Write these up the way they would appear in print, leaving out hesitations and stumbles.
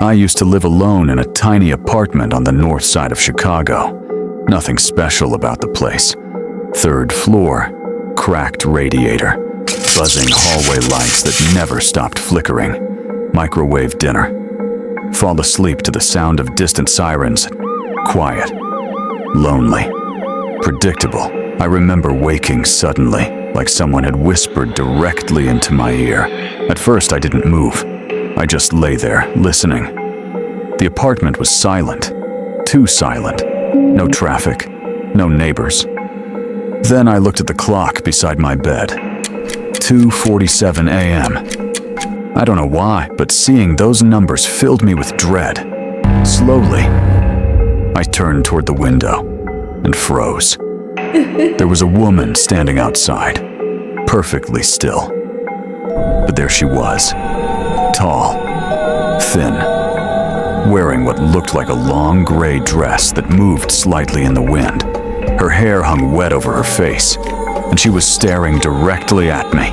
I used to live alone in a tiny apartment on the north side of Chicago. Nothing special about the place. 3rd floor, cracked radiator, buzzing hallway lights that never stopped flickering, microwave dinner. Fall asleep to the sound of distant sirens. Quiet. Lonely. Predictable. I remember waking suddenly, like someone had whispered directly into my ear. At first, I didn't move. I just lay there, listening. The apartment was silent. Too silent. No traffic. No neighbors. Then I looked at the clock beside my bed. 2:47 a.m. I don't know why, but seeing those numbers filled me with dread. Slowly, I turned toward the window and froze. There was a woman standing outside, perfectly still. But there she was, tall, thin, wearing what looked like a long gray dress that moved slightly in the wind. Her hair hung wet over her face, and she was staring directly at me.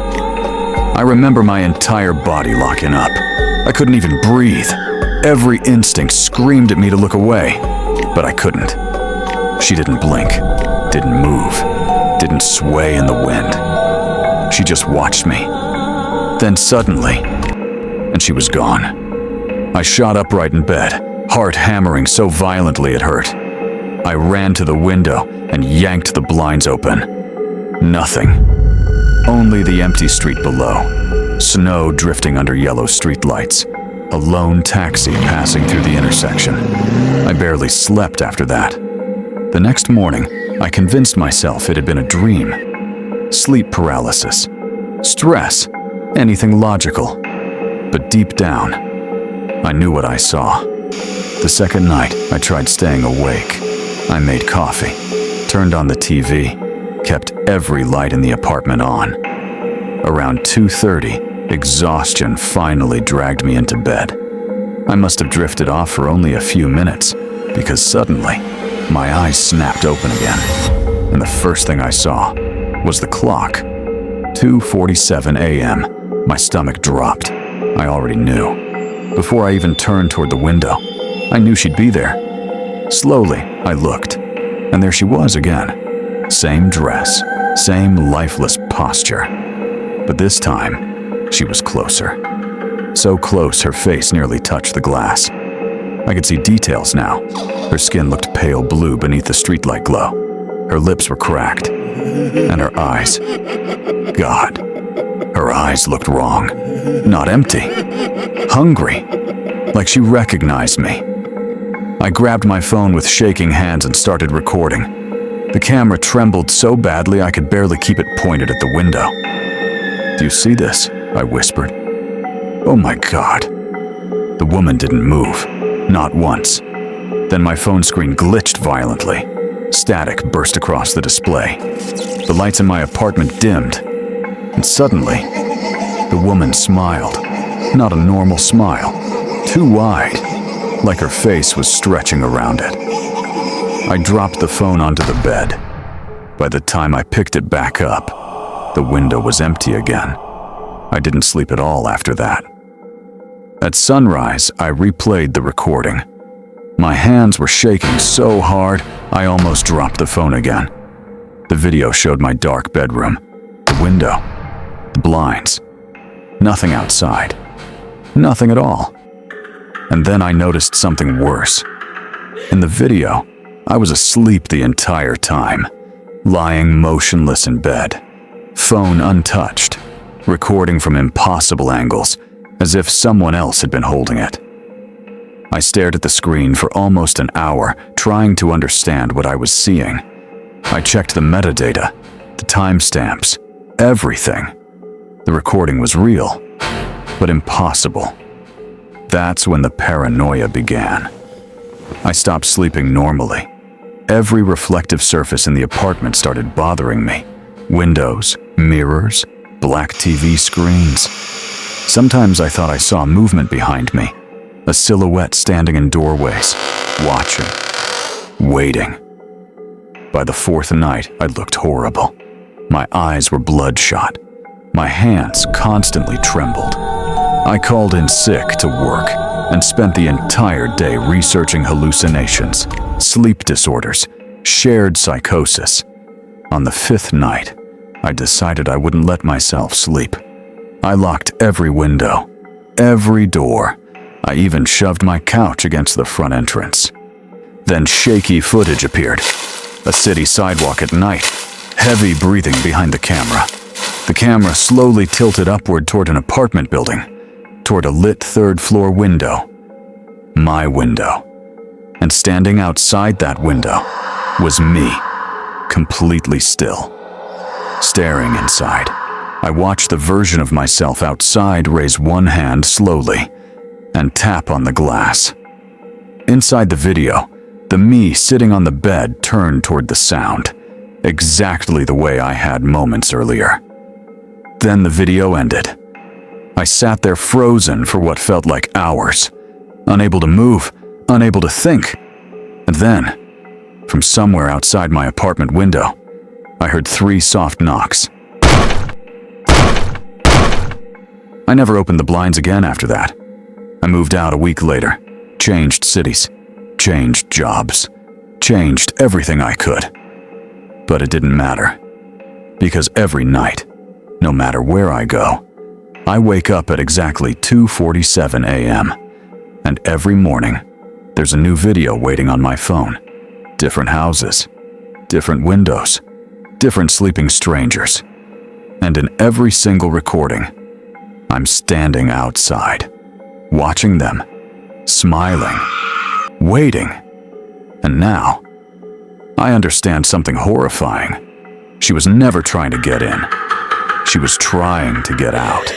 I remember my entire body locking up. I couldn't even breathe. Every instinct screamed at me to look away, but I couldn't. She didn't blink, didn't move, didn't sway in the wind. She just watched me. Then suddenly, and she was gone. I shot upright in bed, heart hammering so violently it hurt. I ran to the window and yanked the blinds open. Nothing. Only the empty street below. Snow drifting under yellow streetlights. A lone taxi passing through the intersection. I barely slept after that. The next morning, I convinced myself it had been a dream. Sleep paralysis. Stress. Anything logical. But deep down, I knew what I saw. The second night, I tried staying awake. I made coffee, turned on the TV, kept every light in the apartment on. Around 2:30, exhaustion finally dragged me into bed. I must have drifted off for only a few minutes, because suddenly, my eyes snapped open again, and the first thing I saw was the clock. 2:47 a.m. My stomach dropped. I already knew. Before I even turned toward the window, I knew she'd be there. Slowly, I looked, and there she was again. Same dress, same lifeless posture. But this time, she was closer. So close her face nearly touched the glass. I could see details now. Her skin looked pale blue beneath the streetlight glow. Her lips were cracked, and her eyes. God, her eyes looked wrong. Not empty. Hungry. Like she recognized me. I grabbed my phone with shaking hands and started recording. The camera trembled so badly I could barely keep it pointed at the window. "Do you see this?" I whispered. "Oh my God." The woman didn't move. Not once. Then my phone screen glitched violently. Static burst across the display. The lights in my apartment dimmed. And suddenly, the woman smiled. Not a normal smile. Too wide. Like her face was stretching around it. I dropped the phone onto the bed. By the time I picked it back up, the window was empty again. I didn't sleep at all after that. At sunrise, I replayed the recording. My hands were shaking so hard, I almost dropped the phone again. The video showed my dark bedroom, the window, the blinds. Nothing outside. Nothing at all. And then I noticed something worse. In the video, I was asleep the entire time, lying motionless in bed, phone untouched, recording from impossible angles, as if someone else had been holding it. I stared at the screen for almost an hour, trying to understand what I was seeing. I checked the metadata, the timestamps, everything. The recording was real, but impossible. That's when the paranoia began. I stopped sleeping normally. Every reflective surface in the apartment started bothering me. Windows, mirrors, black TV screens. Sometimes I thought I saw movement behind me, a silhouette standing in doorways, watching, waiting. By the fourth night, I looked horrible. My eyes were bloodshot. My hands constantly trembled. I called in sick to work, and spent the entire day researching hallucinations, sleep disorders, shared psychosis. On the 5th night, I decided I wouldn't let myself sleep. I locked every window, every door. I even shoved my couch against the front entrance. Then shaky footage appeared. A city sidewalk at night, heavy breathing behind the camera. The camera slowly tilted upward toward an apartment building, toward a lit 3rd-floor window. My window. And standing outside that window was me, completely still. Staring inside, I watched the version of myself outside raise one hand slowly and tap on the glass. Inside the video, the me sitting on the bed turned toward the sound, exactly the way I had moments earlier. Then the video ended. I sat there frozen for what felt like hours, unable to move, unable to think. And then, from somewhere outside my apartment window, I heard 3 soft knocks. I never opened the blinds again after that. I moved out a week later, changed cities, changed jobs, changed everything I could. But it didn't matter, because every night, no matter where I go, I wake up at exactly 2:47 a.m. And every morning, there's a new video waiting on my phone. Different houses, different windows, different sleeping strangers. And in every single recording, I'm standing outside, watching them, smiling, waiting. And now, I understand something horrifying. She was never trying to get in. She was trying to get out.